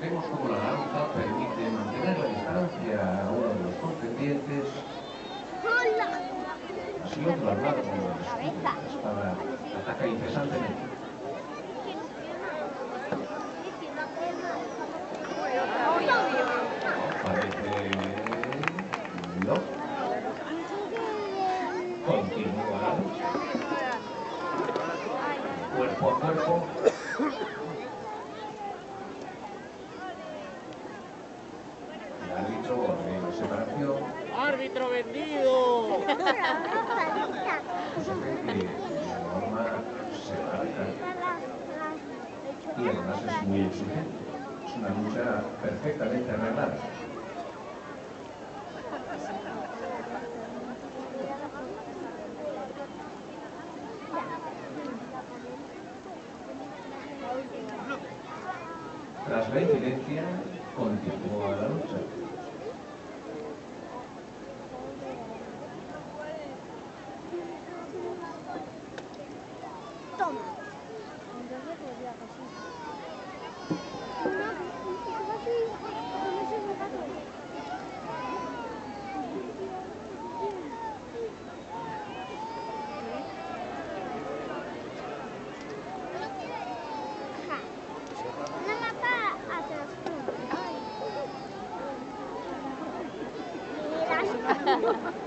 Vemos cómo la lanza permite mantener la distancia a uno de los contendientes. Así otro al lado, como la espada ataca incesantemente. Parece... no. Continúa la lucha. Cuerpo a cuerpo. El árbitro ordena la separación. ¡Árbitro vendido! Se ve que la norma se marca. Y además es muy exigente. Es una lucha perfectamente arreglada. Tras la incidencia, continúa la lucha. Toma. No mata a